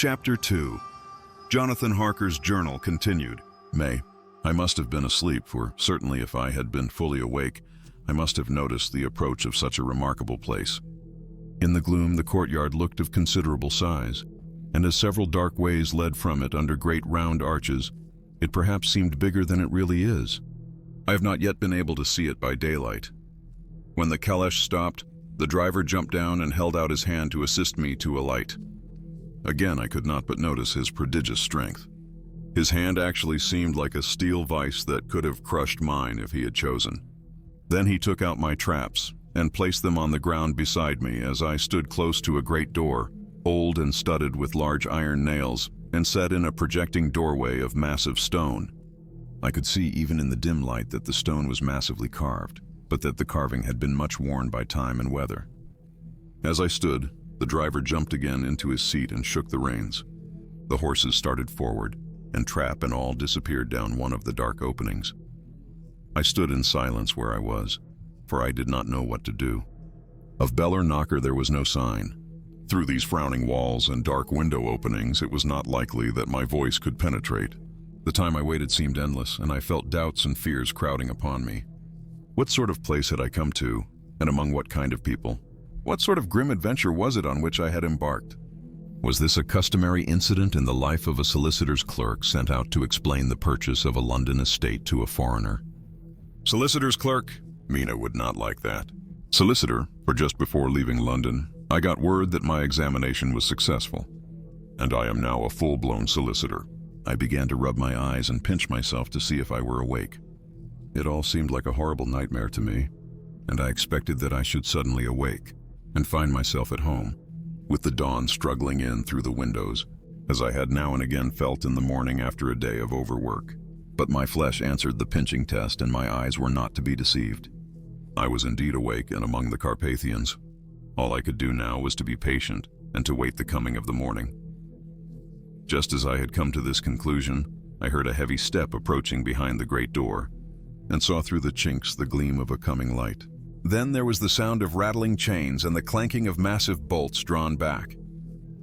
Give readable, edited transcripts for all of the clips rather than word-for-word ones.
Chapter 2. Jonathan Harker's journal continued. May. I must have been asleep, for certainly if I had been fully awake, I must have noticed the approach of such a remarkable place. In the gloom, the courtyard looked of considerable size, and as several dark ways led from it under great round arches, it perhaps seemed bigger than it really is. I have not yet been able to see it by daylight. When the caleche stopped, the driver jumped down and held out his hand to assist me to alight. Again, I could not but notice his prodigious strength. His hand actually seemed like a steel vise that could have crushed mine if he had chosen. Then he took out my traps and placed them on the ground beside me as I stood close to a great door, old and studded with large iron nails, and set in a projecting doorway of massive stone. I could see even in the dim light that the stone was massively carved, but that the carving had been much worn by time and weather. As I stood, the driver jumped again into his seat and shook the reins. The horses started forward, and trap and all disappeared down one of the dark openings. I stood in silence where I was, for I did not know what to do. Of bell or knocker there was no sign. Through these frowning walls and dark window openings, it was not likely that my voice could penetrate. The time I waited seemed endless, and I felt doubts and fears crowding upon me. What sort of place had I come to, and among what kind of people? What sort of grim adventure was it on which I had embarked? Was this a customary incident in the life of a solicitor's clerk sent out to explain the purchase of a London estate to a foreigner? Solicitor's clerk? Mina would not like that. Solicitor, for just before leaving London, I got word that my examination was successful, and I am now a full-blown solicitor. I began to rub my eyes and pinch myself to see if I were awake. It all seemed like a horrible nightmare to me, and I expected that I should suddenly awake and find myself at home, with the dawn struggling in through the windows, as I had now and again felt in the morning after a day of overwork. But my flesh answered the pinching test, and my eyes were not to be deceived. I was indeed awake and among the Carpathians. All I could do now was to be patient and to wait the coming of the morning. Just as I had come to this conclusion, I heard a heavy step approaching behind the great door, and saw through the chinks the gleam of a coming light. Then there was the sound of rattling chains and the clanking of massive bolts drawn back.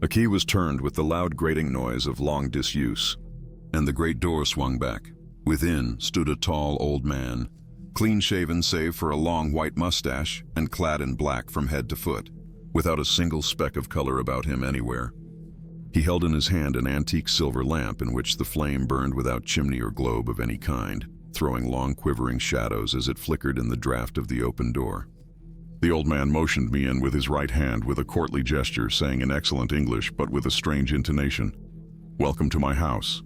A key was turned with the loud grating noise of long disuse, and the great door swung back. Within stood a tall old man, clean-shaven save for a long white mustache and clad in black from head to foot, without a single speck of color about him anywhere. He held in his hand an antique silver lamp in which the flame burned without chimney or globe of any kind, throwing long quivering shadows as it flickered in the draught of the open door. The old man motioned me in with his right hand with a courtly gesture, saying in excellent English but with a strange intonation, "Welcome to my house.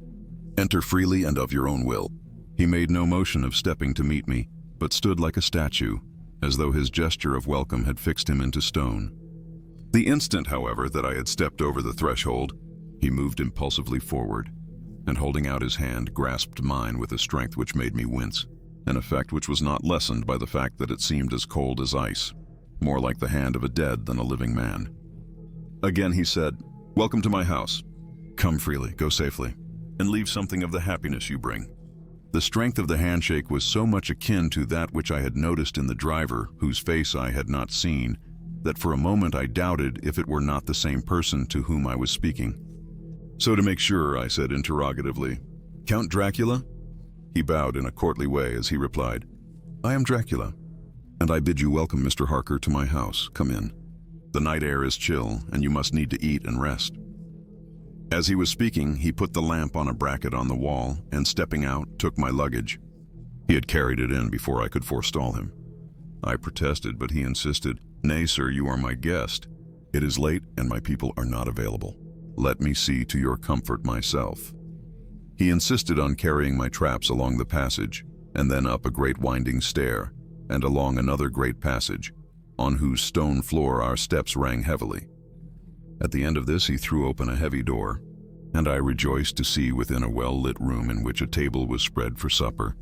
Enter freely and of your own will." He made no motion of stepping to meet me, but stood like a statue, as though his gesture of welcome had fixed him into stone. The instant, however, that I had stepped over the threshold, he moved impulsively forward, and holding out his hand, grasped mine with a strength which made me wince, an effect which was not lessened by the fact that it seemed as cold as ice, more like the hand of a dead than a living man. Again he said, "Welcome to my house. Come freely, go safely, and leave something of the happiness you bring." The strength of the handshake was so much akin to that which I had noticed in the driver, whose face I had not seen, that for a moment I doubted if it were not the same person to whom I was speaking. "So to make sure," I said interrogatively, "Count Dracula?" He bowed in a courtly way as he replied, "I am Dracula, and I bid you welcome, Mr. Harker, to my house. Come in. The night air is chill, and you must need to eat and rest." As he was speaking, he put the lamp on a bracket on the wall, and stepping out, took my luggage. He had carried it in before I could forestall him. I protested, but he insisted, "Nay, sir, you are my guest. It is late, and my people are not available. Let me see to your comfort myself." He insisted on carrying my traps along the passage, and then up a great winding stair, and along another great passage, on whose stone floor our steps rang heavily. At the end of this he threw open a heavy door, and I rejoiced to see within a well-lit room in which a table was spread for supper,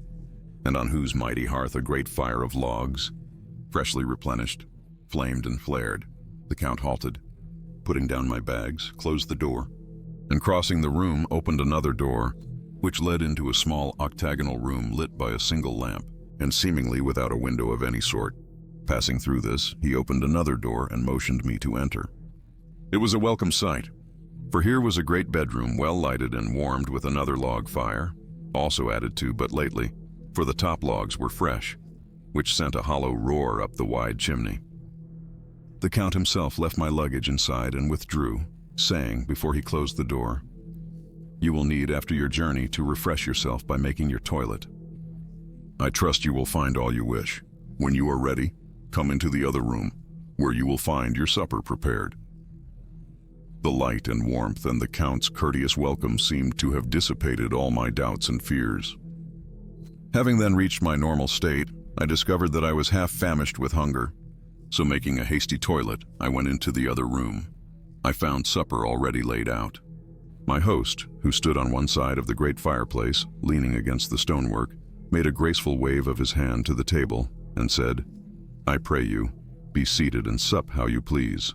and on whose mighty hearth a great fire of logs, freshly replenished, flamed and flared. The Count halted, putting down my bags, closed the door, and crossing the room opened another door, which led into a small octagonal room lit by a single lamp, and seemingly without a window of any sort. Passing through this, he opened another door and motioned me to enter. It was a welcome sight. For here was a great bedroom, well lighted and warmed with another log fire, also added to but lately, for the top logs were fresh, which sent a hollow roar up the wide chimney. The Count himself left my luggage inside and withdrew, saying, before he closed the door, "You will need, after your journey, to refresh yourself by making your toilet. I trust you will find all you wish. When you are ready, come into the other room, where you will find your supper prepared." The light and warmth and the Count's courteous welcome seemed to have dissipated all my doubts and fears. Having then reached my normal state, I discovered that I was half famished with hunger, so making a hasty toilet, I went into the other room. I found supper already laid out. My host, who stood on one side of the great fireplace, leaning against the stonework, made a graceful wave of his hand to the table and said, "I pray you, be seated and sup how you please.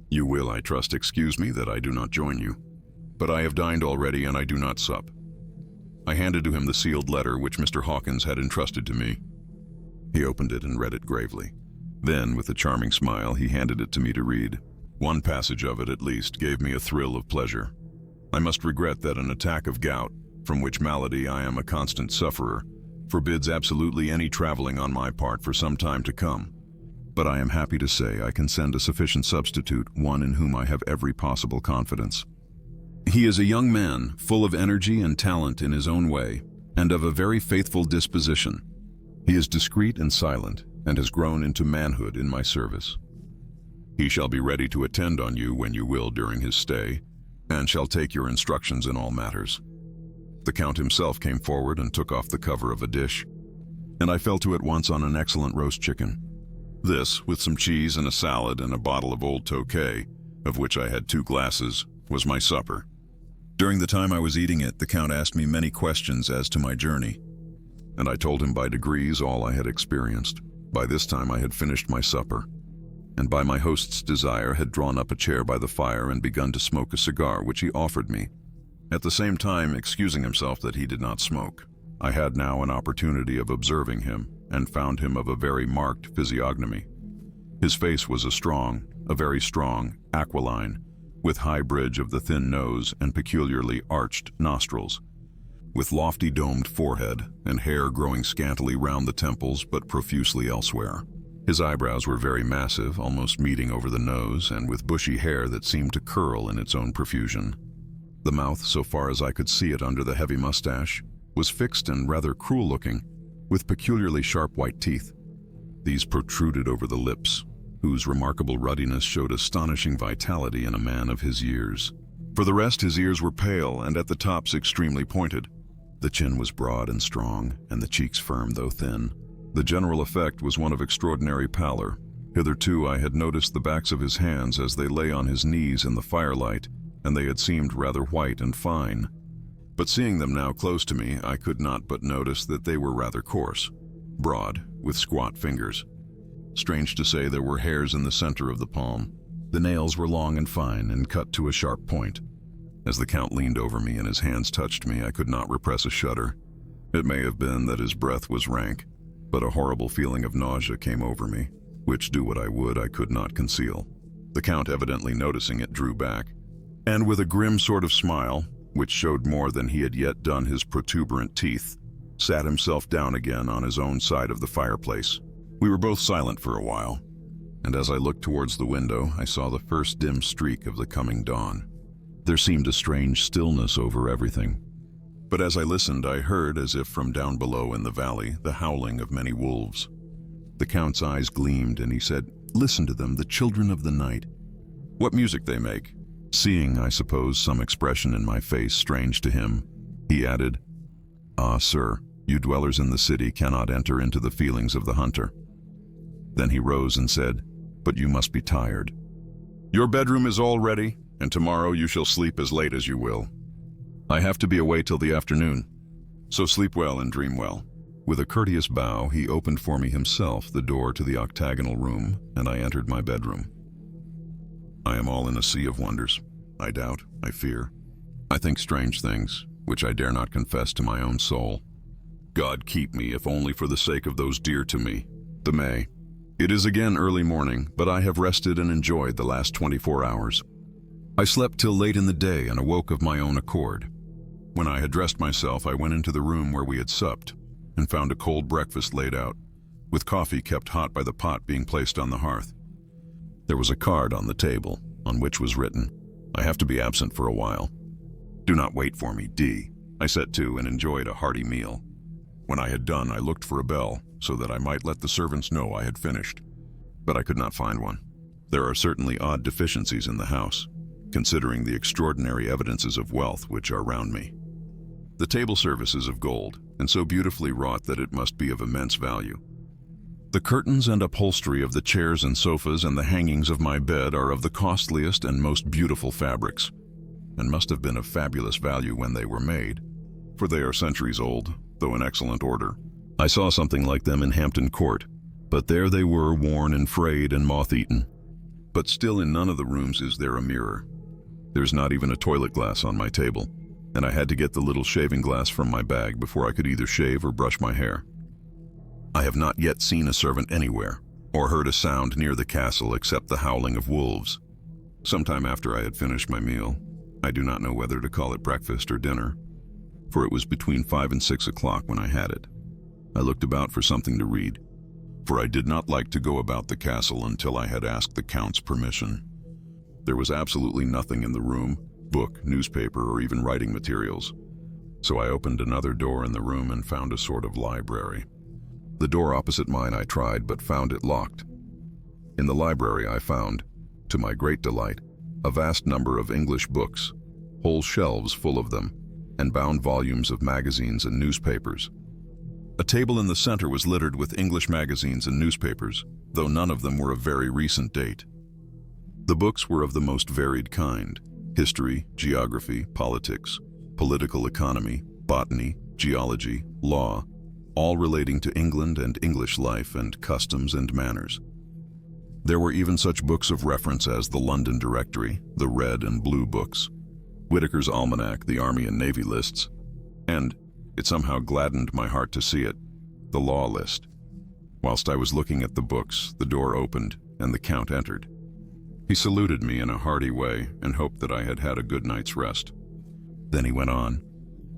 You will, I trust, excuse me that I do not join you, but I have dined already and I do not sup." I handed to him the sealed letter which Mr. Hawkins had entrusted to me. He opened it and read it gravely. Then, with a charming smile, he handed it to me to read. One passage of it, at least, gave me a thrill of pleasure. I must regret that an attack of gout, from which malady I am a constant sufferer, forbids absolutely any traveling on my part for some time to come. But I am happy to say I can send a sufficient substitute, one in whom I have every possible confidence. He is a young man, full of energy and talent in his own way, and of a very faithful disposition. He is discreet and silent, and has grown into manhood in my service. He shall be ready to attend on you when you will during his stay, and shall take your instructions in all matters. The Count himself came forward and took off the cover of a dish, and I fell to at once on an excellent roast chicken. This, with some cheese and a salad and a bottle of old Tokay, of which I had 2 glasses, was my supper. During the time I was eating it, the Count asked me many questions as to my journey, and I told him by degrees all I had experienced. By this time I had finished my supper, and by my host's desire had drawn up a chair by the fire and begun to smoke a cigar which he offered me, at the same time excusing himself that he did not smoke. I had now an opportunity of observing him, and found him of a very marked physiognomy. His face was a very strong, aquiline, with high bridge of the thin nose and peculiarly arched nostrils, with lofty domed forehead and hair growing scantily round the temples but profusely elsewhere. His eyebrows were very massive, almost meeting over the nose, and with bushy hair that seemed to curl in its own profusion. The mouth, so far as I could see it under the heavy mustache, was fixed and rather cruel-looking, with peculiarly sharp white teeth. These protruded over the lips, whose remarkable ruddiness showed astonishing vitality in a man of his years. For the rest, his ears were pale and at the tops extremely pointed. The chin was broad and strong, and the cheeks firm though thin. The general effect was one of extraordinary pallor. Hitherto I had noticed the backs of his hands as they lay on his knees in the firelight, and they had seemed rather white and fine. But seeing them now close to me, I could not but notice that they were rather coarse, broad, with squat fingers. Strange to say, there were hairs in the center of the palm. The nails were long and fine and cut to a sharp point. As the Count leaned over me and his hands touched me, I could not repress a shudder. It may have been that his breath was rank, but a horrible feeling of nausea came over me, which, do what I would, I could not conceal. The Count, evidently noticing it, drew back, and with a grim sort of smile, which showed more than he had yet done his protuberant teeth, sat himself down again on his own side of the fireplace. We were both silent for a while, and as I looked towards the window, I saw the first dim streak of the coming dawn. There seemed a strange stillness over everything, but as I listened, I heard, as if from down below in the valley, the howling of many wolves. The Count's eyes gleamed, and he said, "Listen to them, the children of the night. What music they make." Seeing, I suppose, some expression in my face strange to him, he added, "Ah, sir, you dwellers in the city cannot enter into the feelings of the hunter." Then he rose and said, "But you must be tired. Your bedroom is all ready, and tomorrow you shall sleep as late as you will. I have to be away till the afternoon, so sleep well and dream well." With a courteous bow, he opened for me himself the door to the octagonal room, and I entered my bedroom. I am all in a sea of wonders. I doubt, I fear. I think strange things, which I dare not confess to my own soul. God keep me, if only for the sake of those dear to me. The May. It is again early morning, but I have rested and enjoyed the last 24 hours. I slept till late in the day and awoke of my own accord. When I had dressed myself, I went into the room where we had supped and found a cold breakfast laid out, with coffee kept hot by the pot being placed on the hearth. There was a card on the table, on which was written, "I have to be absent for a while. Do not wait for me, D." I set to and enjoyed a hearty meal. When I had done, I looked for a bell, so that I might let the servants know I had finished. But I could not find one. There are certainly odd deficiencies in the house, considering the extraordinary evidences of wealth which are round me. The table service is of gold, and so beautifully wrought that it must be of immense value. The curtains and upholstery of the chairs and sofas and the hangings of my bed are of the costliest and most beautiful fabrics, and must have been of fabulous value when they were made, for they are centuries old, though in excellent order. I saw something like them in Hampton Court, but there they were, worn and frayed and moth-eaten. But still in none of the rooms is there a mirror. There's not even a toilet glass on my table, and I had to get the little shaving glass from my bag before I could either shave or brush my hair. I have not yet seen a servant anywhere, or heard a sound near the castle except the howling of wolves. Sometime after I had finished my meal, I do not know whether to call it breakfast or dinner, for it was between 5 and 6 o'clock when I had it. I looked about for something to read, for I did not like to go about the castle until I had asked the Count's permission. There was absolutely nothing in the room, book, newspaper, or even writing materials. So I opened another door in the room and found a sort of library. The door opposite mine I tried, but found it locked. In the library I found, to my great delight, a vast number of English books, whole shelves full of them, and bound volumes of magazines and newspapers. A table in the center was littered with English magazines and newspapers, though none of them were of very recent date. The books were of the most varied kind: history, geography, politics, political economy, botany, geology, law, all relating to England and English life and customs and manners. There were even such books of reference as the London Directory, the Red and Blue books, Whitaker's Almanac, the Army and Navy lists, and, it somehow gladdened my heart to see it, the Law List. Whilst I was looking at the books, the door opened and the Count entered. He saluted me in a hearty way and hoped that I had had a good night's rest. Then he went on,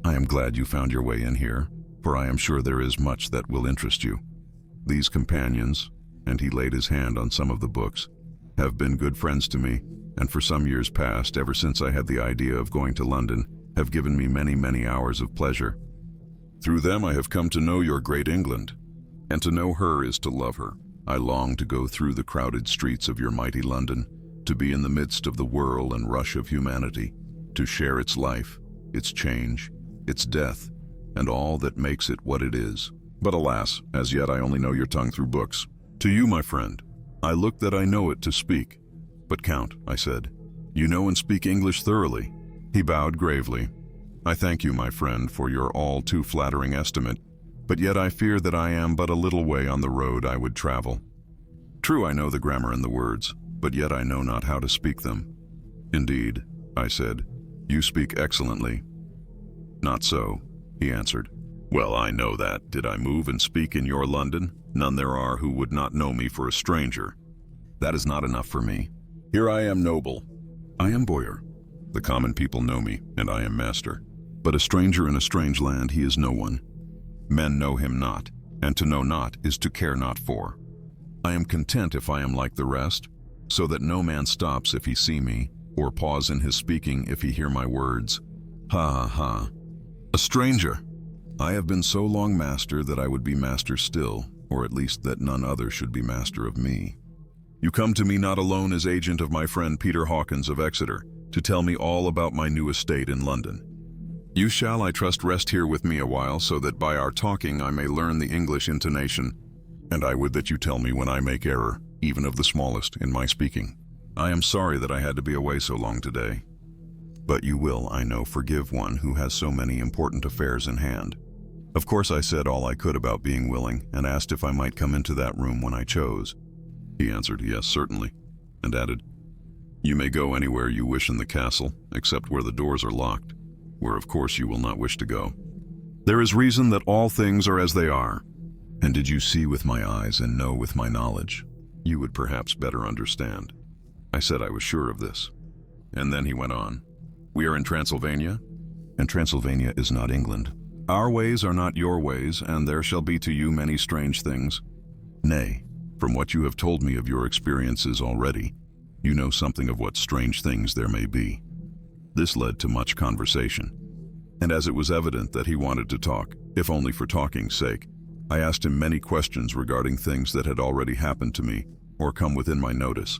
"I am glad you found your way in here, for I am sure there is much that will interest you. These companions," and he laid his hand on some of the books, "have been good friends to me, and for some years past, ever since I had the idea of going to London, have given me many, many hours of pleasure. Through them I have come to know your great England, and to know her is to love her. I long to go through the crowded streets of your mighty London, to be in the midst of the whirl and rush of humanity, to share its life, its change, its death, and all that makes it what it is. But alas, as yet I only know your tongue through books. To you, my friend, I look that I know it to speak." "But Count," I said, "you know and speak English thoroughly." He bowed gravely. "I thank you, my friend, for your all too flattering estimate, but yet I fear that I am but a little way on the road I would travel. True, I know the grammar and the words, but yet I know not how to speak them." "Indeed," I said, "you speak excellently." "Not so," he answered. "Well, I know that. Did I move and speak in your London, none there are who would not know me for a stranger. That is not enough for me. Here I am noble. I am boyar. The common people know me, and I am master. But a stranger in a strange land, he is no one. Men know him not, and to know not is to care not for. I am content if I am like the rest, so that no man stops if he see me, or pause in his speaking if he hear my words. Ha ha ha. A stranger! I have been so long master that I would be master still, or at least that none other should be master of me. You come to me not alone as agent of my friend Peter Hawkins of Exeter, to tell me all about my new estate in London. You shall, I trust, rest here with me a while, so that by our talking I may learn the English intonation, and I would that you tell me when I make error, even of the smallest, in my speaking. I am sorry that I had to be away so long today. But you will, I know, forgive one who has so many important affairs in hand." Of course I said all I could about being willing, and asked if I might come into that room when I chose. He answered, "Yes, certainly," and added, "You may go anywhere you wish in the castle, except where the doors are locked, where of course you will not wish to go. There is reason that all things are as they are, and did you see with my eyes and know with my knowledge, you would perhaps better understand." I said I was sure of this. and then he went on. We are in Transylvania, and Transylvania is not England. Our ways are not your ways, and there shall be to you many strange things. Nay, from what you have told me of your experiences already, you know something of what strange things there may be. This led to much conversation, and as it was evident that he wanted to talk, if only for talking's sake, I asked him many questions regarding things that had already happened to me or come within my notice.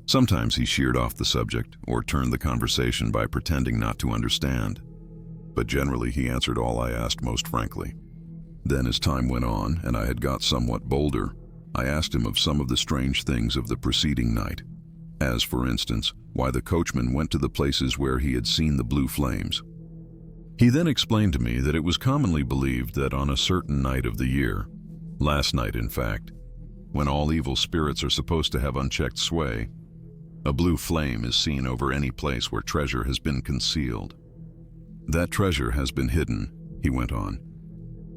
Sometimes he sheered off the subject or turned the conversation by pretending not to understand, but generally he answered all I asked most frankly. Then as time went on and I had got somewhat bolder, I asked him of some of the strange things of the preceding night, as for instance, why the coachman went to the places where he had seen the blue flames. He then explained to me that it was commonly believed that on a certain night of the year, last night in fact, when all evil spirits are supposed to have unchecked sway, a blue flame is seen over any place where treasure has been concealed. That treasure has been hidden, he went on.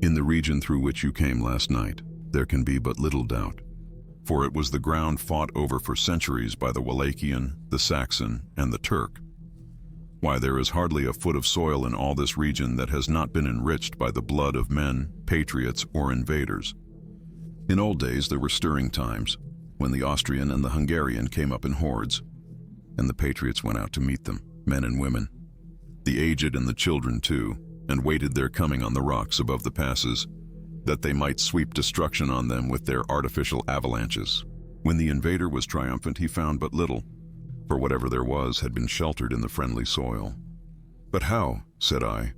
In the region through which you came last night, there can be but little doubt, for it was the ground fought over for centuries by the Wallachian, the Saxon, and the Turk. Why, there is hardly a foot of soil in all this region that has not been enriched by the blood of men, patriots, or invaders. In old days there were stirring times, when the Austrian and the Hungarian came up in hordes, and the patriots went out to meet them, men and women, the aged and the children too, and waited their coming on the rocks above the passes, that they might sweep destruction on them with their artificial avalanches. When the invader was triumphant, he found but little, for whatever there was had been sheltered in the friendly soil. But how, said I,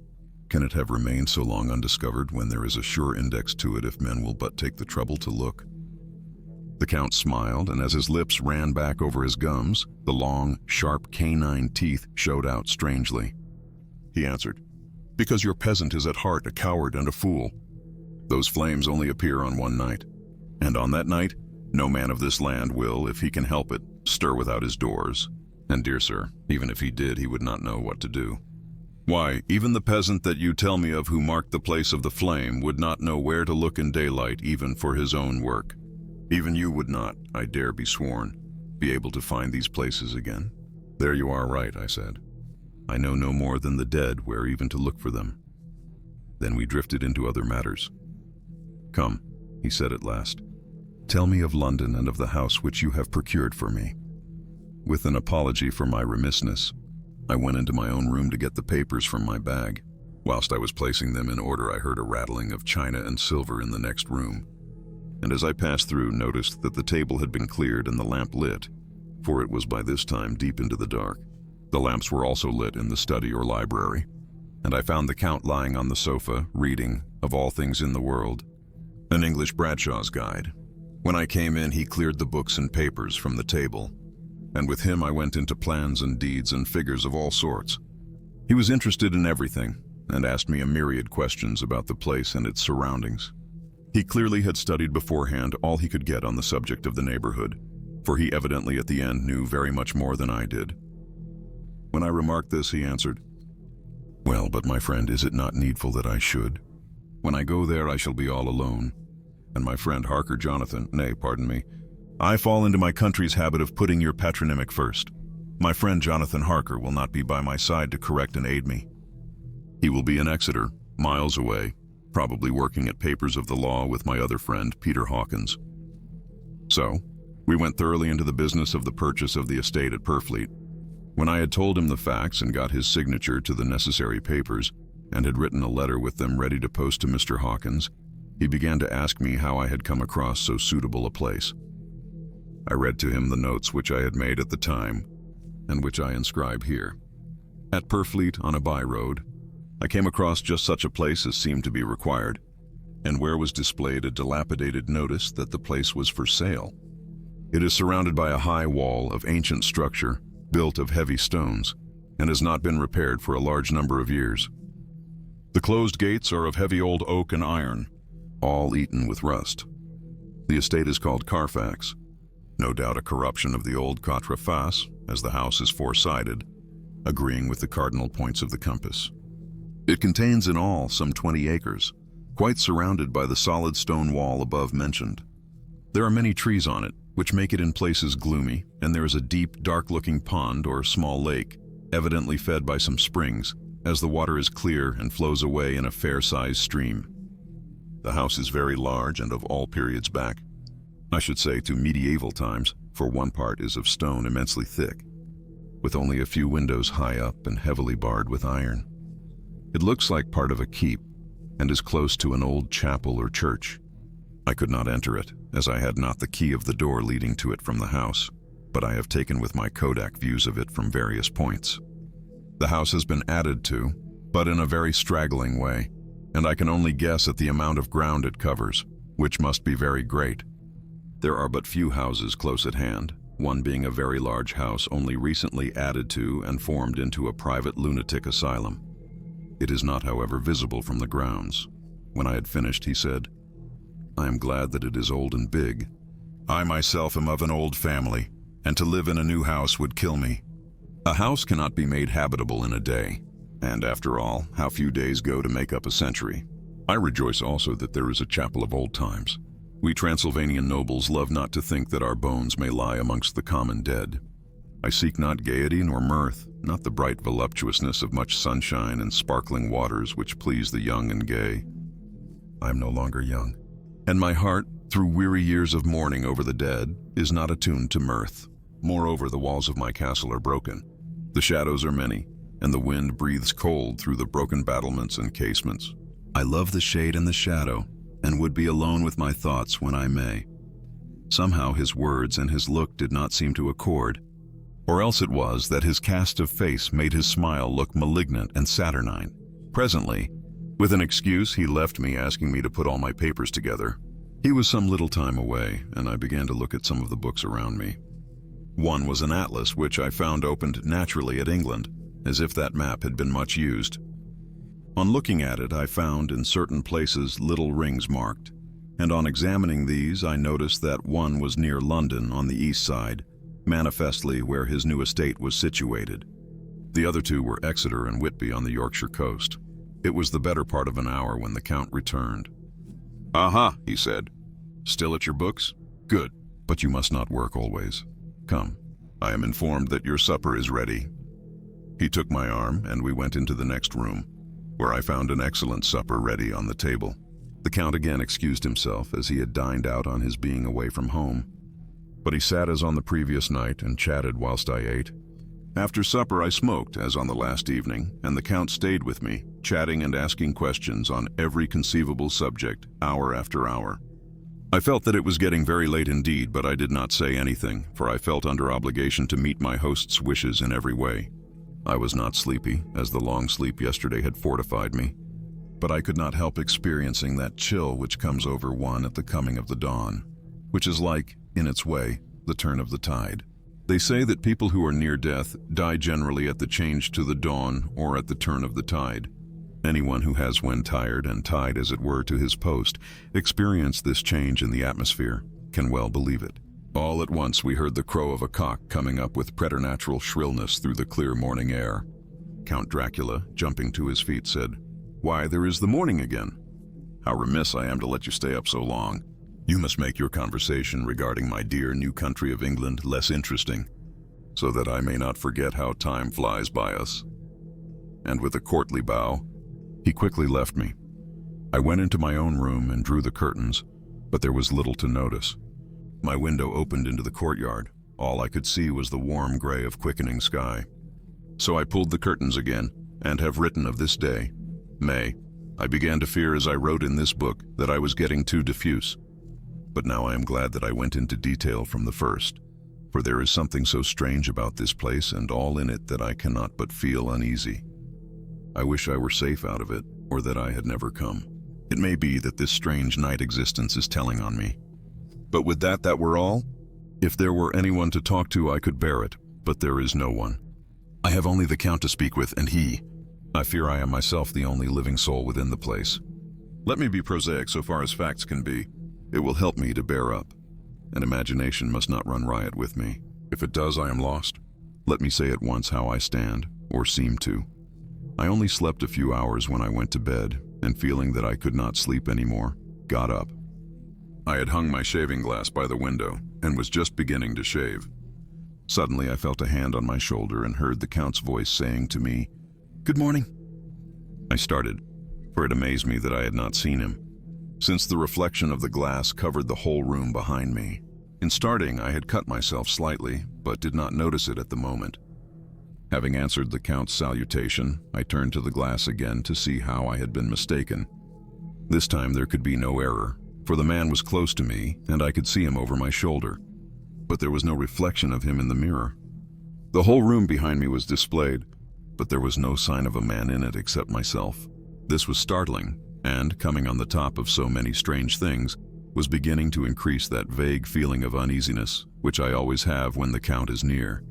can it have remained so long undiscovered when there is a sure index to it if men will but take the trouble to look? The Count smiled, and as his lips ran back over his gums, the long, sharp canine teeth showed out strangely. He answered, because your peasant is at heart a coward and a fool. Those flames only appear on one night, and on that night, no man of this land will, if he can help it, stir without his doors. And dear sir, even if he did, he would not know what to do. Why, even the peasant that you tell me of who marked the place of the flame would not know where to look in daylight even for his own work. Even you would not, I dare be sworn, be able to find these places again. There you are right, I said. I know no more than the dead where even to look for them. Then we drifted into other matters. Come, he said at last. Tell me of London and of the house which you have procured for me. With an apology for my remissness, I went into my own room to get the papers from my bag. Whilst I was placing them in order, I heard a rattling of china and silver in the next room, and as I passed through, noticed that the table had been cleared and the lamp lit, for it was by this time deep into the dark. The lamps were also lit in the study or library, and I found the Count lying on the sofa, reading, of all things in the world, an English Bradshaw's Guide. When I came in, he cleared the books and papers from the table, and with him I went into plans and deeds and figures of all sorts. He was interested in everything, and asked me a myriad questions about the place and its surroundings. He clearly had studied beforehand all he could get on the subject of the neighborhood, for he evidently at the end knew very much more than I did. When I remarked this, he answered, well, but my friend, is it not needful that I should? When I go there, I shall be all alone, and my friend Harker I fall into my country's habit of putting your patronymic first. My friend Jonathan Harker will not be by my side to correct and aid me. He will be in Exeter, miles away, probably working at papers of the law with my other friend, Peter Hawkins. So, we went thoroughly into the business of the purchase of the estate at Purfleet. When I had told him the facts and got his signature to the necessary papers, and had written a letter with them ready to post to Mr. Hawkins, he began to ask me how I had come across so suitable a place. I read to him the notes which I had made at the time, and which I inscribe here. At Purfleet, on a by-road, I came across just such a place as seemed to be required, and where was displayed a dilapidated notice that the place was for sale. It is surrounded by a high wall of ancient structure, built of heavy stones, and has not been repaired for a large number of years. The closed gates are of heavy old oak and iron, all eaten with rust. The estate is called Carfax, no doubt a corruption of the old quatre faces, as the house is four-sided, agreeing with the cardinal points of the compass. It contains in all some 20 acres, quite surrounded by the solid stone wall above mentioned. There are many trees on it, which make it in places gloomy, and there is a deep, dark-looking pond or small lake, evidently fed by some springs, as the water is clear and flows away in a fair-sized stream. The house is very large and of all periods back. I should say to medieval times, for one part is of stone immensely thick, with only a few windows high up and heavily barred with iron. It looks like part of a keep, and is close to an old chapel or church. I could not enter it, as I had not the key of the door leading to it from the house, but I have taken with my Kodak views of it from various points. The house has been added to, but in a very straggling way, and I can only guess at the amount of ground it covers, which must be very great. There are but few houses close at hand, one being a very large house only recently added to and formed into a private lunatic asylum. It is not, however, visible from the grounds. When I had finished, he said, "I am glad that it is old and big. I myself am of an old family, and to live in a new house would kill me. A house cannot be made habitable in a day, and after all, how few days go to make up a century. I rejoice also that there is a chapel of old times. We Transylvanian nobles love not to think that our bones may lie amongst the common dead. I seek not gaiety nor mirth, not the bright voluptuousness of much sunshine and sparkling waters which please the young and gay. I am no longer young, and my heart, through weary years of mourning over the dead, is not attuned to mirth. Moreover, the walls of my castle are broken. The shadows are many, and the wind breathes cold through the broken battlements and casements. I love the shade and the shadow, and would be alone with my thoughts when I may." Somehow his words and his look did not seem to accord, or else it was that his cast of face made his smile look malignant and saturnine. Presently, with an excuse, he left me, asking me to put all my papers together. He was some little time away, and I began to look at some of the books around me. One was an atlas, which I found opened naturally at England, as if that map had been much used. On looking at it, I found in certain places little rings marked, and on examining these, I noticed that one was near London on the east side, manifestly where his new estate was situated. The other two were Exeter and Whitby on the Yorkshire coast. It was the better part of an hour when the Count returned. "Aha," he said. "Still at your books? Good, but you must not work always. Come, I am informed that your supper is ready." He took my arm, and we went into the next room, where I found an excellent supper ready on the table. The Count again excused himself, as he had dined out on his being away from home. But he sat as on the previous night and chatted whilst I ate. After supper I smoked, as on the last evening, and the Count stayed with me, chatting and asking questions on every conceivable subject, hour after hour. I felt that it was getting very late indeed, but I did not say anything, for I felt under obligation to meet my host's wishes in every way. I was not sleepy, as the long sleep yesterday had fortified me, but I could not help experiencing that chill which comes over one at the coming of the dawn, which is like, in its way, the turn of the tide. They say that people who are near death die generally at the change to the dawn or at the turn of the tide. Anyone who has, when tired and tied as it were to his post, experienced this change in the atmosphere can well believe it. All at once we heard the crow of a cock coming up with preternatural shrillness through the clear morning air. Count Dracula, jumping to his feet, said, "Why, there is the morning again. How remiss I am to let you stay up so long. You must make your conversation regarding my dear new country of England less interesting, so that I may not forget how time flies by us." And with a courtly bow, he quickly left me. I went into my own room and drew the curtains, but there was little to notice. My window opened into the courtyard. All I could see was the warm gray of quickening sky. So I pulled the curtains again, and have written of this day, May. I began to fear as I wrote in this book that I was getting too diffuse. But now I am glad that I went into detail from the first, for there is something so strange about this place and all in it that I cannot but feel uneasy. I wish I were safe out of it, or that I had never come. It may be that this strange night existence is telling on me. But would that were all? If there were anyone to talk to, I could bear it, but there is no one. I have only the Count to speak with, and I fear I am myself the only living soul within the place. Let me be prosaic so far as facts can be. It will help me to bear up, and imagination must not run riot with me. If it does, I am lost. Let me say at once how I stand, or seem to. I only slept a few hours when I went to bed, and feeling that I could not sleep anymore, got up. I had hung my shaving glass by the window, and was just beginning to shave. Suddenly, I felt a hand on my shoulder and heard the Count's voice saying to me, "Good morning." I started, for it amazed me that I had not seen him, since the reflection of the glass covered the whole room behind me. In starting, I had cut myself slightly, but did not notice it at the moment. Having answered the Count's salutation, I turned to the glass again to see how I had been mistaken. This time there could be no error, for the man was close to me and I could see him over my shoulder. But there was no reflection of him in the mirror. The whole room behind me was displayed, but there was no sign of a man in it except myself. This was startling, and, coming on the top of so many strange things, was beginning to increase that vague feeling of uneasiness which I always have when the Count is near.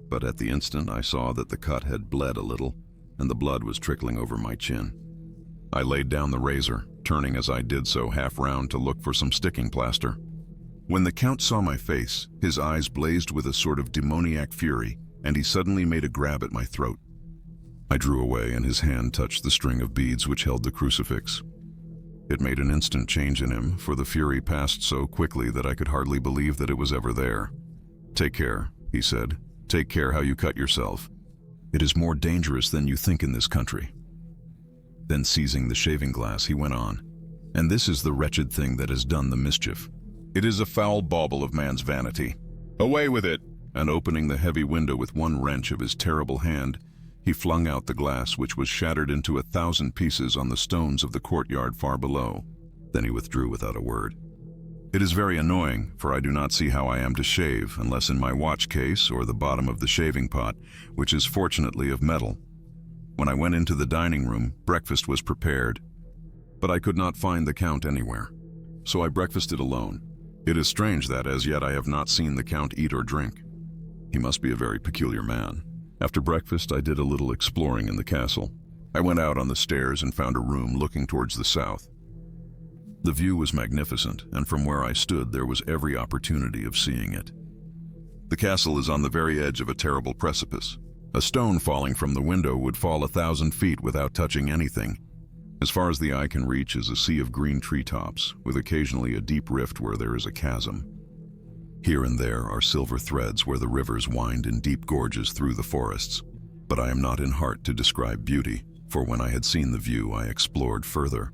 But at the instant I saw that the cut had bled a little, and the blood was trickling over my chin. I laid down the razor, turning as I did so half round to look for some sticking plaster. When the Count saw my face, his eyes blazed with a sort of demoniac fury, and he suddenly made a grab at my throat. I drew away, and his hand touched the string of beads which held the crucifix. It made an instant change in him, for the fury passed so quickly that I could hardly believe that it was ever there. "Take care," he said. "Take care how you cut yourself. It is more dangerous than you think in this country." Then, seizing the shaving glass, he went on, "And this is the wretched thing that has done the mischief. It is a foul bauble of man's vanity. Away with it!" And opening the heavy window with one wrench of his terrible hand, he flung out the glass, which was shattered into 1,000 pieces on the stones of the courtyard far below. Then he withdrew without a word. It is very annoying, for I do not see how I am to shave unless in my watch case or the bottom of the shaving pot, which is fortunately of metal. When I went into the dining room, breakfast was prepared, but I could not find the Count anywhere, so I breakfasted alone. It is strange that as yet I have not seen the Count eat or drink. He must be a very peculiar man. After breakfast, I did a little exploring in the castle. I went out on the stairs and found a room looking towards the south. The view was magnificent, and from where I stood there was every opportunity of seeing it. The castle is on the very edge of a terrible precipice. A stone falling from the window would fall 1,000 feet without touching anything. As far as the eye can reach is a sea of green treetops, with occasionally a deep rift where there is a chasm. Here and there are silver threads where the rivers wind in deep gorges through the forests. But I am not in heart to describe beauty, for when I had seen the view I explored further.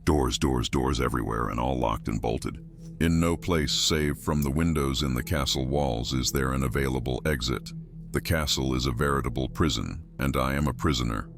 Doors, doors, doors everywhere, and all locked and bolted. In no place save from the windows in the castle walls is there an available exit. The castle is a veritable prison, and I am a prisoner.